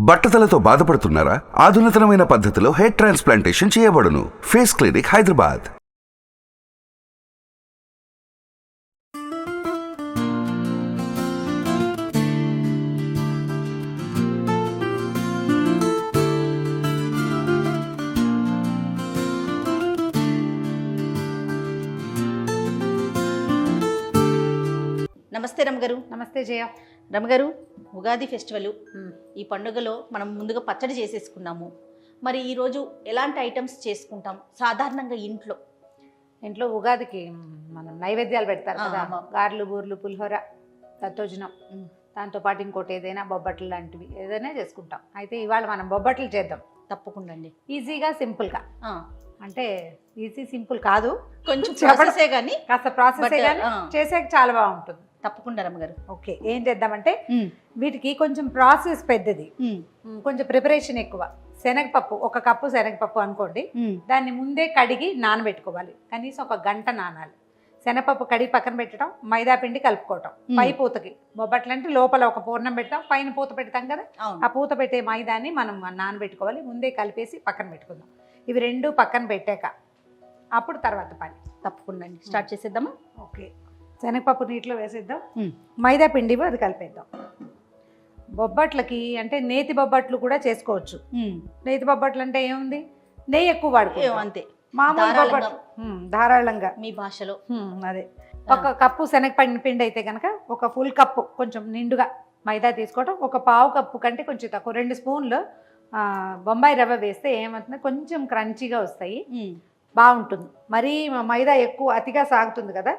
బట్టతలతో బాధపడుతున్నారా? ఆధునితనమైన పద్ధతిలో hair transplantation చేయబడును. Face clinic, Hyderabad. నమస్తే రమగారు. నమస్తే జయ. రమగారు, ఉగాది ఫెస్టివల్, ఈ పండుగలో మనం ముందుగా పచ్చడి చేసేసుకున్నాము. మరి ఈరోజు ఎలాంటి ఐటమ్స్ చేసుకుంటాం సాధారణంగా ఇంట్లో ఉగాదికి మనం నైవేద్యాలు పెడతారు కదా, గారెలు, బూర్లు, పులిహోర, దత్తోజనం, దాంతోపాటు ఇంకోటి ఏదైనా బొబ్బట్లు లాంటివి ఏదైనా చేసుకుంటాం. అయితే ఇవాళ మనం బొబ్బట్లు చేద్దాం. తప్పకుండా అండి. ఈజీగా, సింపుల్గా. అంటే ఈజీ సింపుల్ కాదు, కొంచెం ప్రాసెసే కానీ, కాస్త ప్రాసెసే కానీ చేసేకి చాలా బాగుంటుంది. తప్పకుండా రమగారు. ఓకే, ఏం చేద్దామంటే వీటికి కొంచెం ప్రాసెస్ పెద్దది, కొంచెం ప్రిపరేషన్ ఎక్కువ. శనగపప్పు, 1 కప్పు శనగపప్పు అనుకోండి, దాన్ని ముందే కడిగి నానబెట్టుకోవాలి. కనీసం 1 గంట నానాలి. శనగపప్పు కడిగి పక్కన పెట్టడం, మైదా పిండి కలుపుకోవటం. పై పూతకి బొబ్బట్లు అంటే లోపల ఒక పూర్ణం పెడతాం, పైన పూత పెడతాం కదా, ఆ పూత పెట్టే మైదాన్ని మనం నానబెట్టుకోవాలి. ముందే కలిపేసి పక్కన పెట్టుకుందాం. ఇవి 2 పక్కన పెట్టాక అప్పుడు తర్వాత పని. తప్పకుండా అండి, స్టార్ట్ చేసేద్దామా? ఓకే, శనగపప్పు నీటిలో వేసేద్దాం, మైదా పిండి అది కలిపేద్దాం. బొబ్బట్లకి అంటే నేతి బొబ్బట్లు కూడా చేసుకోవచ్చు. నేతి బొబ్బట్లు అంటే ఏముంది, నెయ్యి ఎక్కువ వాడుకోవచ్చు, అంతే. మామూలు బొబ్బట్లు ధారాళంగా మీ భాషలో అదే. 1 కప్పు శనగపిండి అయితే కనుక 1 ఫుల్ కప్పు కొంచెం నిండుగా మైదా తీసుకోవటం. 1 పావు కప్పు కంటే కొంచెం తక్కువ, 2 స్పూన్లు బొంబాయి రవ్వ వేస్తే ఏమవుతుంది, కొంచెం క్రంచీగా వస్తాయి, బాగుంటుంది. మరీ మైదా ఎక్కువ అతిగా సాగుతుంది కదా,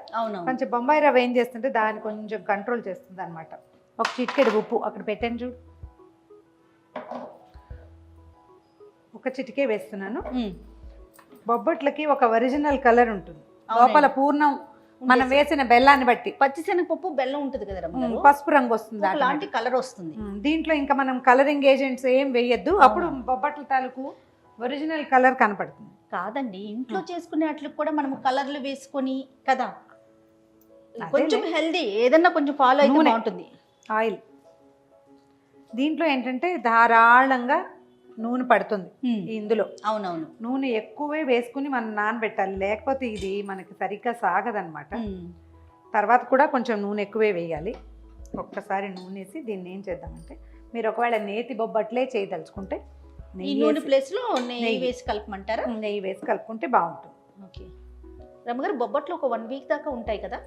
కొంచెం బొంబాయి రవ్వ ఏం చేస్తుంటే దాన్ని కొంచెం కంట్రోల్ చేస్తుంది అనమాట. 1 చిటికెడు ఉప్పు అక్కడ పెట్టాను చూడు, 1 చిటికే వేస్తున్నాను. బొబ్బట్లకి ఒక ఒరిజినల్ కలర్ ఉంటుంది, లోపల పూర్ణం మనం వేసిన బెల్లాన్ని బట్టి. పచ్చిశనగపప్పు బెల్లం ఉంటుంది కదా, పసుపు రంగు వస్తుంది, అలాంటి కలర్ వస్తుంది. దీంట్లో ఇంకా మనం కలరింగ్ ఏజెంట్స్ ఏం వేయద్దు, అప్పుడు బొబ్బట్ల తాలూకు ఒరిజినల్ కలర్ కనపడుతుంది. కాదండి, ఇంట్లో చేసుకునే అట్లకు కూడా మనం కలర్లు వేసుకొని కదా, కొంచెం హెల్దీ ఏదన్నా కొంచెం ఫాలో అయితే బాగుంటుంది. ఆయిల్ దీంట్లో ఏంటంటే ధారాళంగా నూనె పడుతుంది ఇందులో. అవునవును, నూనె ఎక్కువే వేసుకుని మనం నానబెట్టాలి, లేకపోతే ఇది మనకి సరిగ్గా సాగదనమాట. తర్వాత కూడా కొంచెం నూనె ఎక్కువే వేయాలి. ఒక్కసారి నూనె వేసి దీన్ని ఏం చేద్దామంటే, మీరు ఒకవేళ నేతి బొబ్బట్లే చేయదలుచుకుంటే నూనె ప్లేస్లో నెయ్యి వేసి కలపమంటారా? నెయ్యి వేసి కలుపుకుంటే బాగుంటుంది. ఓకే రమగారు, బొబ్బట్లు ఒక 1 వీక్ దాకా ఉంటాయి కదా?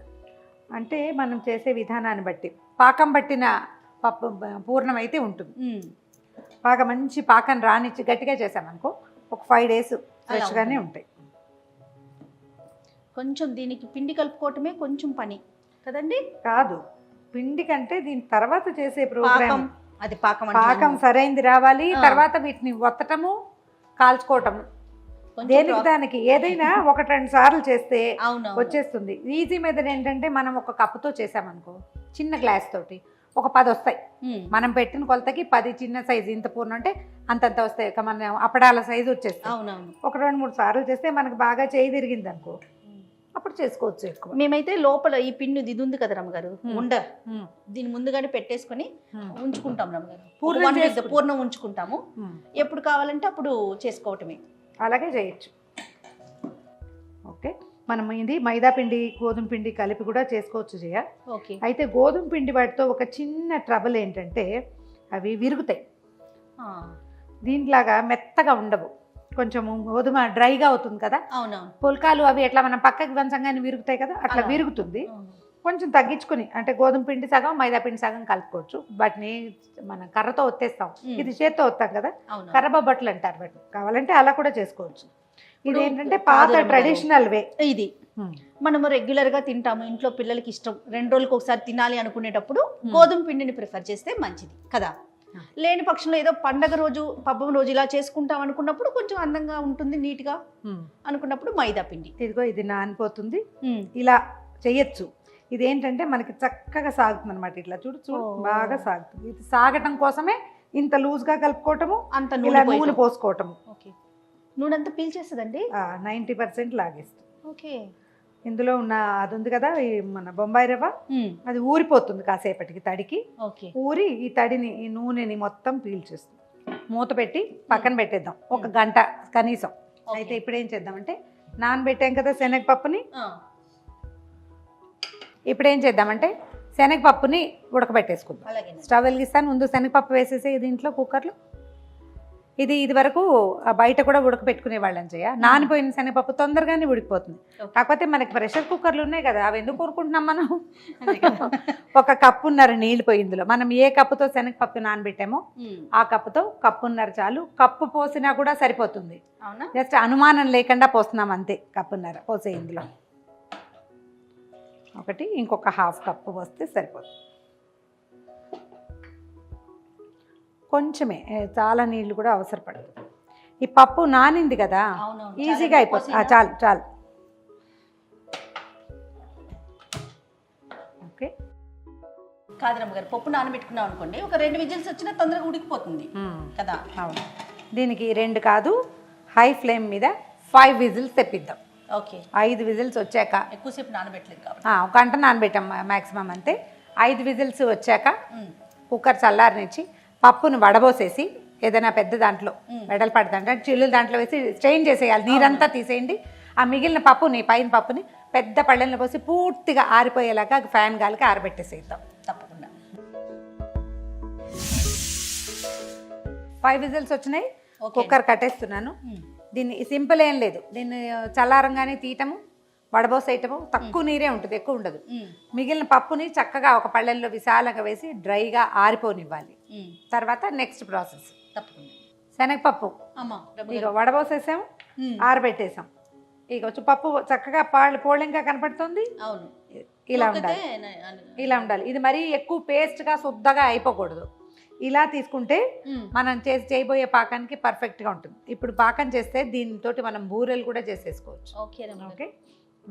అంటే మనం చేసే విధానాన్ని బట్టి, పాకం పట్టిన పప్పు పూర్ణం అయితే ఉంటుంది. బాగా మంచి పాకం రానిచ్చి గట్టిగా చేసామనుకో ఒక 5 డేస్ ఫ్రెష్గానే ఉంటాయి. కొంచెం దీనికి పిండి కలుపుకోవటమే కొంచెం పని కదండి? కాదు, పిండి కంటే దీని తర్వాత చేసే ప్రోగ్రామ్ అది పాకం సరైంది రావాలి. తర్వాత వీటిని ఒత్తటము, కాల్చుకోవటము, దేనికి దానికి. ఏదైనా 1-2 సార్లు చేస్తే వచ్చేస్తుంది. ఈజీ మెథడ్ ఏంటంటే, మనం 1 కప్పుతో చేసామనుకో, చిన్న గ్లాస్ తోటి ఒక 10 వస్తాయి. మనం పెట్టిన కొలతకి 10 చిన్న సైజు, ఇంత పూర్ణ అంటే అంతంత వస్తాయి. మన అప్పడాల సైజు వచ్చేస్తాయి. అవునవును, ఒక 2-3 సార్లు చేస్తే మనకు బాగా చేయి తిరిగింది అనుకో, అప్పుడు చేసుకోవచ్చు ఎక్కువ. మేమైతే లోపల ఈ పిండి ఇది ఉంది కదా రమగారు, దీన్ని ముందుగానే పెట్టేసుకొని ఉంచుకుంటాం రమగారు. పూర్ణం ఉంచుకుంటాము, ఎప్పుడు కావాలంటే అప్పుడు చేసుకోవటమే. అలాగే చేయొచ్చు. ఓకే, మనం ఇది మైదా పిండి, గోధుమ పిండి కలిపి కూడా చేసుకోవచ్చు చేయ. ఓకే, అయితే గోధుమ పిండి వాటితో ఒక చిన్న ట్రబుల్ ఏంటంటే, అవి విరుగుతాయి. దీంట్లాగా మెత్తగా ఉండవు, కొంచెం గోధుమ డ్రైగా అవుతుంది కదా. అవునవును, పుల్కాలు అవి ఎట్లా మనం పక్కకి వంచంగానే విరుగుతాయి కదా, అట్లా విరుగుతుంది. కొంచెం తగ్గించుకుని, అంటే గోధుమ పిండి సగం, మైదా పిండి సగం కలుపుకోవచ్చు. వాటిని మనం కర్రతో ఒత్తేస్తాం, ఇది చేత్తో ఒత్తాం కదా, కర్ర బొబ్బట్లు అంటారు వాటిని. కావాలంటే అలా కూడా చేసుకోవచ్చు. ఇది ఏంటంటే పాత ట్రెడిషనల్ వే. ఇది మనము రెగ్యులర్ గా తింటాము, ఇంట్లో పిల్లలకి ఇష్టం, 2 రోజులకు ఒకసారి తినాలి అనుకునేటప్పుడు గోధుమ పిండిని ప్రిఫర్ చేస్తే మంచిది కదా. లేని పక్షంలో ఏదో పండగ రోజు, పబ్బం రోజు ఇలా చేసుకుంటాం అనుకున్నప్పుడు, కొంచెం అందంగా ఉంటుంది, నీట్గా అనుకున్నప్పుడు మైదా పిండి. ఇదిగో ఇది నానిపోతుంది, ఇలా చెయ్యొచ్చు. ఇదేంటంటే మనకి చక్కగా సాగుతుంది అనమాట. ఇట్లా చూడు చూడు, బాగా సాగుతుంది. ఇది సాగటం కోసమే ఇంత లూజ్గా కలుపుకోవటము, అంత నూనె పోసుకోవటము. ఓకే, నూనె అంతా పీల్చేస్తుందండి, 90% లాగేస్తుంది. ఓకే, ఇందులో ఉన్న అది ఉంది కదా ఈ మన బొంబాయి రవ్వ, అది ఊరిపోతుంది కాసేపటికి తడికి. ఊరి ఈ తడిని, ఈ నూనెని మొత్తం పీల్చేస్తుంది. మూత పెట్టి పక్కన పెట్టేద్దాం ఒక గంట కనీసం. అయితే ఇప్పుడు ఏం చేద్దామంటే నానబెట్టాం కదా శనగపప్పుని, ఇప్పుడు ఏం చేద్దామంటే శనగపప్పుని ఉడకబెట్టేసుకుందాం. స్టవ్ వెలిగిస్తాను, ముందు శనగపప్పు వేసేసి దీంట్లో కుక్కర్లో. ఇది వరకు బయట కూడా ఉడకబెట్టుకునే వాళ్ళని చేయ, నానిపోయిన శనగపప్పు తొందరగానే ఉడికిపోతుంది. కాకపోతే మనకి ప్రెషర్ కుక్కర్లు ఉన్నాయి కదా, అవి ఎందుకు కోరుకుంటున్నాం మనం? ఒక కప్పున్నర నీళ్ళు పోయి ఇందులో మనం ఏ కప్పుతో శనగపప్పు నానబెట్టామో ఆ కప్పుతో కప్పున్నర చాలు. కప్పు పోసినా కూడా సరిపోతుంది, జస్ట్ అనుమానం లేకుండా పోస్తున్నాం అంతే. కప్పున్నర పోసే ఇందులో ఒకటి, ఇంకొక హాఫ్ కప్పు పోస్తే సరిపోతుంది. కొంచెమే, చాలా నీళ్ళు కూడా అవసరపడదు. ఈ పప్పు నానింది కదా, ఈజీగా అయిపోతుంది. చాలు చాలు. ఓకే, కాదరమ్మ గారు, పప్పు నానబెట్టుకున్నాం అనుకోండి, ఒక 2 విజిల్స్ వచ్చినా తొందరగా ఉడికిపోతుంది కదా. అవును, దీనికి 2 కాదు, హై ఫ్లేమ్ మీద 5 విజిల్స్ తెప్పిద్దాం. ఓకే, 5 విజిల్స్ వచ్చాక, ఎక్కువసేపు నానబెట్టలేదు కాబట్టి ఒక గంట నానబెట్టాం మ్యాక్సిమం అంతే. 5 విజిల్స్ వచ్చాక కుక్కర్ చల్లారనిచ్చి పప్పును వడబోసేసి ఏదైనా పెద్ద దాంట్లో వెడల్పాటి దాంట్లో చిల్లుల దాంట్లో వేసి స్ట్రెయిన్ చేసేయాలి, నీరంతా తీసేయండి. ఆ మిగిలిన పప్పుని, పైన పప్పుని పెద్ద పళ్ళెంలో పోసి పూర్తిగా ఆరిపోయేలాగా ఫ్యాన్ గాలికి ఆరబెట్టేసేద్దాం. తప్పకుండా. 5 విజిల్స్ వచ్చినాయి, కుక్కర్ కట్టేస్తున్నాను. దీన్ని సింపుల్ ఏం లేదు, దీన్ని చల్లారంగానే తీయటము, వడబోసేయటము, తక్కువ నీరే ఉంటుంది, ఎక్కువ ఉండదు. మిగిలిన పప్పుని చక్కగా ఒక పళ్ళెంలో విశాలంగా వేసి డ్రైగా ఆరిపోనివ్వాలి. తర్వాత నెక్స్ట్ ప్రాసెస్, శనగపప్పు ఇక వడబోసేసాము, ఆరబెట్టేసాం. ఇక వచ్చి పప్పు చక్కగా పోళంగా కనపడుతుంది. ఇలా ఉండాలి, ఇలా ఉండాలి. ఇది మరీ ఎక్కువ పేస్ట్గా శుద్ధగా అయిపోకూడదు. ఇలా తీసుకుంటే మనం చేయబోయే పాకానికి పర్ఫెక్ట్గా ఉంటుంది. ఇప్పుడు పాకం చేస్తే దీనితో మనం బూరెలు కూడా చేసేసుకోవచ్చు. ఓకే,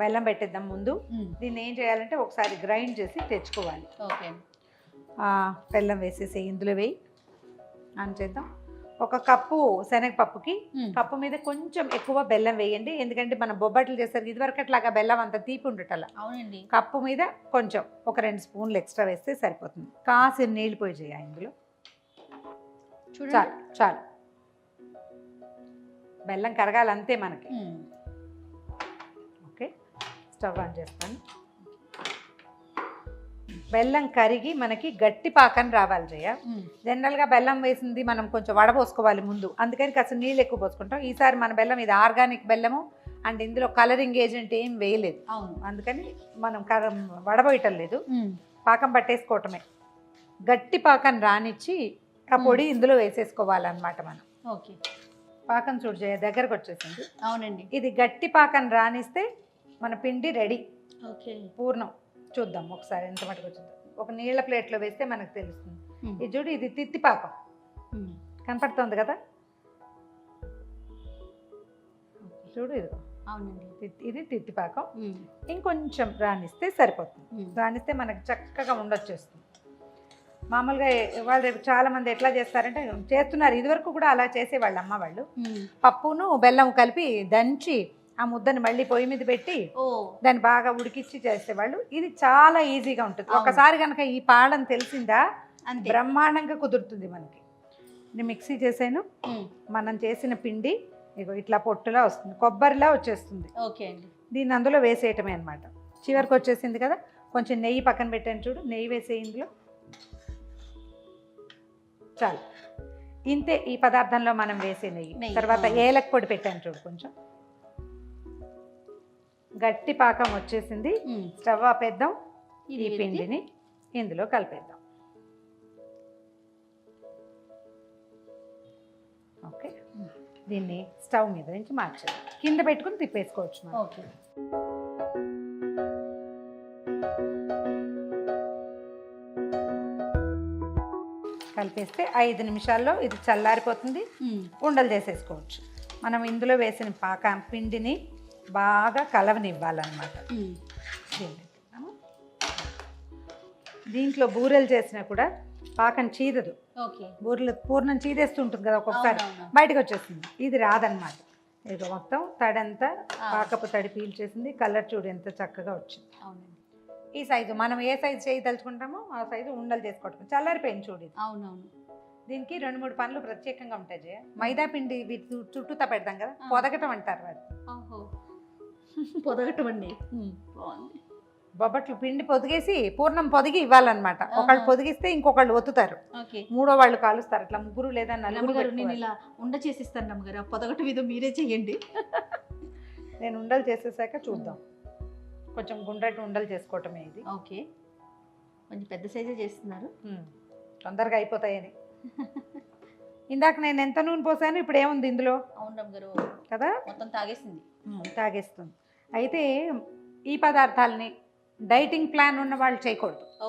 బెల్లం పెట్టేద్దాం ముందు. దీన్ని ఏం చేయాలంటే ఒకసారి గ్రైండ్ చేసి తెచ్చుకోవాలి. బెల్లం వేసేసి ఇందులో వేయి అని చేద్దాం. ఒక కప్పు శనగపప్పుకి కప్పు మీద కొంచెం ఎక్కువ బెల్లం వేయండి, ఎందుకంటే మనం బొబ్బట్లు చేస్తారు ఇదివరకు అట్లాగా బెల్లం అంత తీపి ఉండటలా. అవునండి, కప్పు మీద కొంచెం ఒక 2 స్పూన్లు ఎక్స్ట్రా వేస్తే సరిపోతుంది. కాసిన నీళ్ళు పోయి చేయాలి ఇందులో. చాలు చాలు, బెల్లం కరగాలంతే మనకి. ఓకే, స్టవ్ ఆన్ చేస్తాను. బెల్లం కరిగి మనకి గట్టి పాకం రావాలి జయ. జనరల్గా బెల్లం వేసింది మనం కొంచెం వడపోసుకోవాలి ముందు, అందుకని కాస్త నీళ్ళు ఎక్కువ పోసుకుంటాం. ఈసారి మన బెల్లం ఇది ఆర్గానిక్ బెల్లము అండ్ ఇందులో కలరింగ్ ఏజెంట్ ఏం వేయలేదు. అవును, అందుకని మనం వడబోయటం లేదు, పాకం పట్టేసుకోవటమే. గట్టి పాకం రానిచ్చి ఆ పొడి ఇందులో వేసేసుకోవాలన్నమాట మనం. ఓకే, పాకం చూడు జయ దగ్గరకు వచ్చేసింది. అవునండి, ఇది గట్టి పాకం రానిస్తే మన పిండి రెడీ. ఓకే, పూర్ణం చూద్దాం ఒకసారి ఎంత మటుకు వచ్చింది. ఒక నీళ్ళ ప్లేట్లో వేస్తే మనకు తెలుస్తుంది. ఇది చూడు, ఇది తిత్తి పాకం కనపడుతుంది కదా, చూడు ఇది. అవునండి, ఇది తిత్తి పాకం. ఇంకొంచెం రానిస్తే సరిపోతుంది. రానిస్తే మనకు చక్కగా ఉండొచ్చేస్తుంది. మామూలుగా వాళ్ళు రేపు చాలా మంది ఎట్లా చేస్తారంటే చేస్తున్నారు, ఇదివరకు కూడా అలా చేసేవాళ్ళు అమ్మ వాళ్ళు. పప్పును బెల్లం కలిపి దంచి ఆ ముద్దని మళ్ళీ పొయ్యి మీద పెట్టి దాన్ని బాగా ఉడికిచ్చి చేసేవాళ్ళు. ఇది చాలా ఈజీగా ఉంటుంది. ఒకసారి కనుక ఈ పాడం తెలిసిందా బ్రహ్మాండంగా కుదురుతుంది మనకి. నేను మిక్సీ చేసాను, మనం చేసిన పిండి ఇగో ఇట్లా పొట్టులా వస్తుంది, కొబ్బరిలా వచ్చేస్తుంది. ఓకే అండి, దీన్ని అందులో వేసేయటమే అనమాట. చివరికి వచ్చేసింది కదా, కొంచెం నెయ్యి పక్కన పెట్టాను చూడు, నెయ్యి వేసే ఇందులో. చాలు, ఇంతే ఈ పదార్థంలో మనం వేసే నెయ్యి. తర్వాత ఏలక పొడి పెట్టాను చూడు కొంచెం. గట్టి పాకం వచ్చేసింది. స్టవ్ ఆపేద్దాం, ఈ పిండిని ఇందులో కలిపేద్దాం. ఓకే, దీన్ని స్టవ్ మీద నుంచి మార్చాలి, కింద పెట్టుకుని తిప్పేసుకోవచ్చు. ఓకే, కలిపేస్తే 5 నిమిషాల్లో ఇది చల్లారిపోతుంది. ఉండలు చేసేసుకోవచ్చు. మనం ఇందులో వేసిన పిండిని బాగా కలవనివ్వాలన్నమాట. దీంట్లో బూరెలు చేసినా కూడా పాకం చీదదు. బూరెలు పూర్ణం చీదేస్తుంటుంది కదా ఒక్కొక్కసారి, బయటకు వచ్చేస్తుంది. ఇది రాదనమాట. ఇక మొత్తం తడంతా పాకపు తడి పీల్చేసింది. కలర్ చూడు ఎంత చక్కగా వచ్చింది. అవునండి, ఈ సైజు మనం ఏ సైజు చేయదలుచుకుంటామో ఆ సైజు ఉండలు చేసుకోవటం. చల్లారిపోయింది చూడు. అవునవును, దీనికి 2-3 పనులు ప్రత్యేకంగా ఉంటాయి జయ. మైదా పిండి వీటి చుట్టూతా పెడతాం కదా, పొదగటం అంటారు అది. పొదగటం అండి. బాగుంది. బొబ్బట్లు పిండి పొదిగేసి పూర్ణం పొదిగి ఇవ్వాలన్నమాట. ఒకళ్ళు పొదిగిస్తే ఇంకొకళ్ళు ఒత్తుతారు, ఓకే. మూడో వాళ్ళు కాలుస్తారు. అట్లా 3 లేదా 4 అమ్మగారు నేను ఇలా ఉండ చేసిస్తాను అమ్మగారు. ఆ పొదగటం ఏదో మీరే చెయ్యండి. నేను ఉండలు చేసేసాక చూద్దాం. కొంచెం గుండ్రటి ఉండలు చేసుకోవటమే ఇది. ఓకే, కొంచెం పెద్ద సైజే చేస్తున్నారు. తొందరగా అయిపోతాయని. ఇందాక నేను ఎంత నూనె పోసాను, ఇప్పుడు ఏముంది ఇందులో? అవును అమ్మగారు, కదా మొత్తం తాగేసింది. తాగేస్తుంది. అయితే ఈ పదార్థాలని డైటింగ్ ప్లాన్ ఉన్న వాళ్ళు చేయకూడదు. ఓ,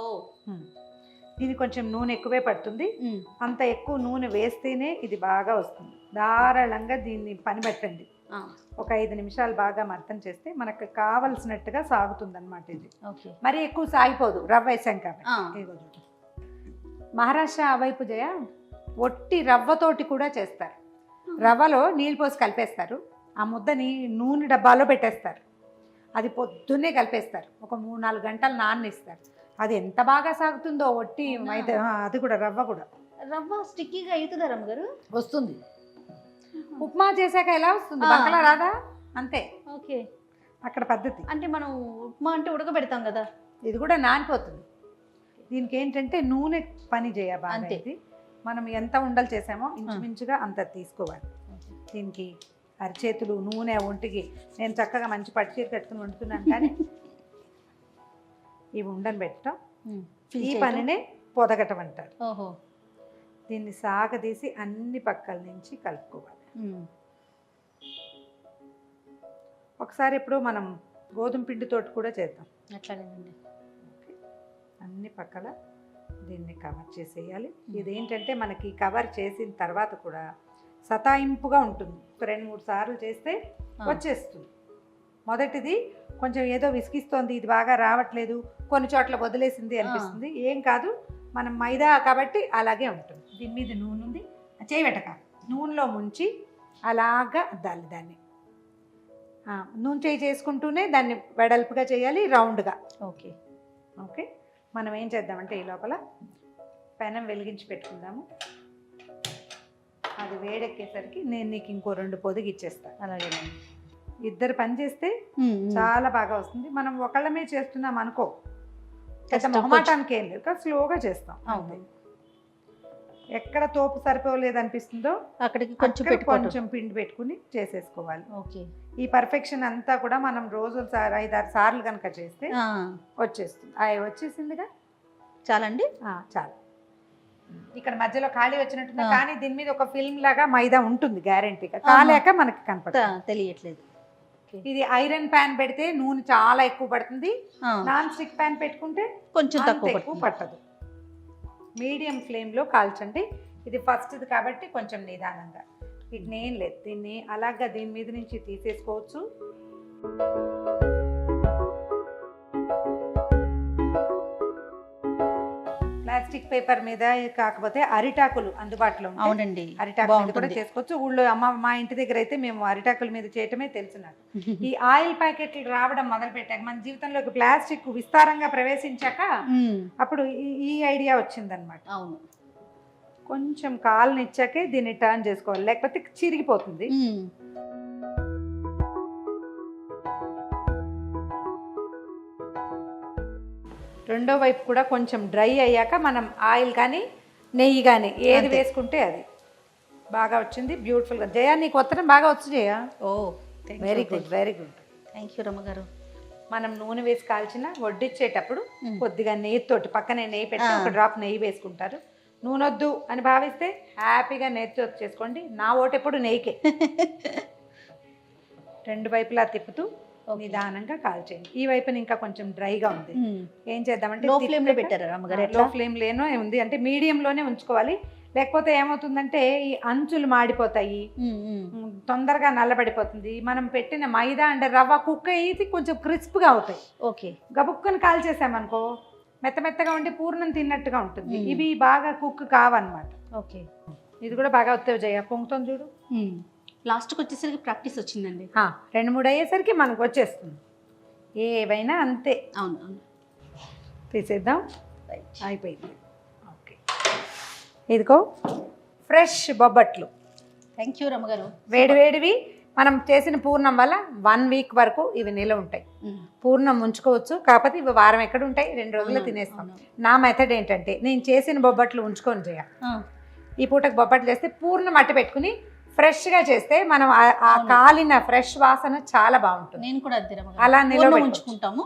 ఇది కొంచెం నూనె ఎక్కువే పడుతుంది. అంత ఎక్కువ నూనె వేస్తేనే ఇది బాగా వస్తుంది. ధారాళంగా దీన్ని పని పెట్టండి. ఒక 5 నిమిషాలు బాగా మర్దన చేస్తే మనకు కావలసినట్టుగా సాగుతుంది అనమాట. ఇది మరి ఎక్కువ సాగిపోదు, రవ్వ వేసాం కాబట్టి. మహారాష్ట్ర ఆ వైపు జయ ఒట్టి రవ్వతోటి కూడా చేస్తారు. రవ్వలో నీళ్ళు పోసి కలిపేస్తారు, ఆ ముద్దని నూనె డబ్బాలో పెట్టేస్తారు, అది పొద్దున్నే కలిపేస్తారు, ఒక 3-4 గంటలు నాననిస్తారు. అది ఎంత బాగా సాగుతుందో ఒట్టి మైదా. అది కూడా రవ్వ కూడా. రవ్వ స్టిక్కీగా అవుతుందా రమ్మగారు? వస్తుంది. ఉప్మా చేశాక ఎలా వస్తుంది, బంకలా రాదా? అంతే. ఓకే, అక్కడ పద్ధతి. అంటే మనం ఉప్మా అంటే ఉడకబెడతాం కదా, ఇది కూడా నానిపోతుంది. దీనికి ఏంటంటే నూనె పని చేయాలి. అంతే. మనం ఎంత ఉండలు చేసామో ఇంచుమించుగా అంత తీసుకోవాలి. దీనికి అరిచేతులు నూనె ఒంటికి. నేను చక్కగా మంచి పట్టు చీర కట్టుకుని వండుతున్నాను, కానీ ఇవి ఉండని పెట్టడం, ఈ పనినే పొదగటం అంటారు. ఓహో, దీన్ని సాగదీసి అన్ని పక్కల నుంచి కలుపుకోవాలి. ఒకసారి ఇప్పుడు మనం గోధుమ పిండితోటి కూడా చేద్దాం. అట్లానేనండి. అన్ని పక్కల దీన్ని కవర్ చేసేయాలి. ఇదేంటంటే మనకి కవర్ చేసిన తర్వాత కూడా సతాయింపుగా ఉంటుంది. 2-3 సార్లు చేస్తే వచ్చేస్తుంది. మొదటిది కొంచెం ఏదో విసిగిస్తోంది, ఇది బాగా రావట్లేదు, కొన్ని చోట్ల వదిలేసింది అనిపిస్తుంది. ఏం కాదు, మనం మైదా కాబట్టి అలాగే ఉంటుంది. దీని మీద నూనె ఉంది, చేయబెట్టక నూనెలో ముంచి అలాగా అద్దాలి దాన్ని. నూనె చేయి చేసుకుంటూనే దాన్ని వెడల్పుగా చేయాలి, రౌండ్గా. Okay okay. మనం ఏం చేద్దామంటే ఈ లోపల పెనం వెలిగించి పెట్టుకుందాము. అది వేడెక్కేసరికి నేను నీకు ఇంకో 2 పొదిగి ఇచ్చేస్తాను. అలాగే. ఇద్దరు పని చేస్తే చాలా బాగా వస్తుంది. మనం ఒకళ్ళమే చేస్తున్నాం అనుకో, మొహమాటానికి ఏం లేదు, స్లోగా చేస్తాం. అవును. ఎక్కడ తోపు సరిపోలేదు అనిపిస్తుందో అక్కడికి కొంచెం పిండి పెట్టుకుని చేసేసుకోవాలి. ఓకే. ఈ పర్ఫెక్షన్ అంతా కూడా మనం రోజు 5-6 సార్లు కనుక చేస్తే వచ్చేస్తుంది. వచ్చేసిందిగా చాలండి. చాలు. ఇక్కడ మధ్యలో ఖాళీ వచ్చినట్టుంది, కానీ దీని మీద ఒక ఫిల్మ్ లాగా మైదా ఉంటుంది గ్యారెంటీగా. కాలేక మనకి కనపడుతుంది, తెలియట్లేదు. ఇది ఐరన్ ప్యాన్ పెడితే నూనె చాలా ఎక్కువ పడుతుంది, నాన్ స్టిక్ ప్యాన్ పెట్టుకుంటే కొంచెం తక్కువ పట్టదు. మీడియం ఫ్లేమ్లో కాల్చండి. ఇది ఫస్ట్ది కాబట్టి కొంచెం నిదానంగా. వీటిని ఏం లేదు, దీన్ని అలాగా దీని మీద నుంచి తీసేసుకోవచ్చు. ప్లాస్టిక్ పేపర్ మీద కాకపోతే అరిటాకులు అందుబాటులో ఉంటాయి. అవునండి, అరిటాకులు కూడా చేసుకోవచ్చు. ఊళ్ళో మా ఇంటి దగ్గర అయితే మేము అరిటాకుల మీద చేయటమే తెలుసు నాకు. ఈ ఆయిల్ ప్యాకెట్లు రావడం మొదలు పెట్టాక మన జీవితంలోకి ప్లాస్టిక్ విస్తారంగా ప్రవేశించాక అప్పుడు ఈ ఐడియా వచ్చిందనమాట. అవును. కొంచెం కాలనిచ్చాకే దీన్ని టర్న్ చేసుకోవాలి, లేకపోతే చిరిగిపోతుంది. రెండో వైపు కూడా కొంచెం డ్రై అయ్యాక మనం ఆయిల్ కానీ నెయ్యి కానీ ఏది వేసుకుంటే అది బాగా వచ్చింది. బ్యూటిఫుల్గా. జయ, నీకు కొత్తరం బాగా వచ్చు జయ. ఓ, very good, very good. Thank you రమ్మగారు. మనం నూనె వేసి కాల్చిన వడ్డిచ్చేటప్పుడు కొద్దిగా నెయ్యితోటి పక్కనే నెయ్యి పెట్టి ఒక డ్రాప్ నెయ్యి వేసుకుంటారు. నూనె వద్దు అని భావిస్తే హ్యాపీగా నెయ్యితో చేసుకోండి. నా ఓటెప్పుడు నెయ్యికే. 2 వైపులా తిప్పుతూ నిదానంగా కాల్చేయండి. ఈ వైపున ఇంకా కొంచెం డ్రైగా ఉంది. ఏం చేద్దామంటే లో ఫ్లేమ్ లో పెట్టారా అమ్మగారు? లో ఫ్లేమ్ లోనే ఉంది, అంటే మీడియంలోనే ఉంచుకోవాలి. లేకపోతే ఏమవుతుందంటే ఈ అంచులు మాడిపోతాయి, తొందరగా నల్లబడిపోతుంది. మనం పెట్టిన మైదా అంటే రవ్వ కుక్ అయ్యి కొంచెం క్రిస్ప్గా అవుతాయి. ఓకే. గబుక్కని కాల్చేసామనుకో మెత్త మెత్తగా ఉండి పూర్ణం తిన్నట్టుగా ఉంటుంది. ఇవి బాగా కుక్ కావన్నమాట. ఓకే. ఇది కూడా బాగా వస్తాయి జయ, పొంగుతుంది చూడు. లాస్ట్కి వచ్చేసరికి ప్రాక్టీస్ వచ్చిందండి. 2-3 అయ్యేసరికి మనకు వచ్చేస్తుంది. ఏవైనా అంతే. అవును. తీసేద్దాం. అయిపోయింది. ఓకే. ఇదిగో ఫ్రెష్ బొబ్బట్లు. థ్యాంక్ యూ రమ్మగారు. వేడివేడివి మనం చేసిన పూర్ణం వల్ల 1 వీక్ వరకు ఇవి నిలవ ఉంటాయి. పూర్ణం ఉంచుకోవచ్చు, కాకపోతే ఇవి వారం ఎక్కడ ఉంటాయి, 2 రోజుల్లో తినేస్తాం. నా మెథడ్ ఏంటంటే నేను చేసిన బొబ్బట్లు ఉంచుకొని చేయాలి. ఈ పూటకు బొబ్బట్లు చేస్తే పూర్ణం అట్టి పెట్టుకుని ఫ్రెష్గా చేస్తే మనం ఆ కాలిన ఫ్రెష్ వాసన చాలా బాగుంటుంది. నేను కూడా అంతే రమ్మగారు. అలా నిలవ ఉంచుకుంటాము.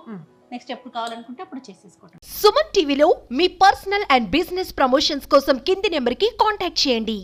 నెక్స్ట్ ఎప్పుడు కావాలనుకుంటే అప్పుడు చేసేసుకుంటాం. సుమన్ టీవీలో మీ పర్సనల్ అండ్ బిజినెస్ ప్రమోషన్స్ కోసం కింది నెంబర్కి కాంటాక్ట్ చేయండి.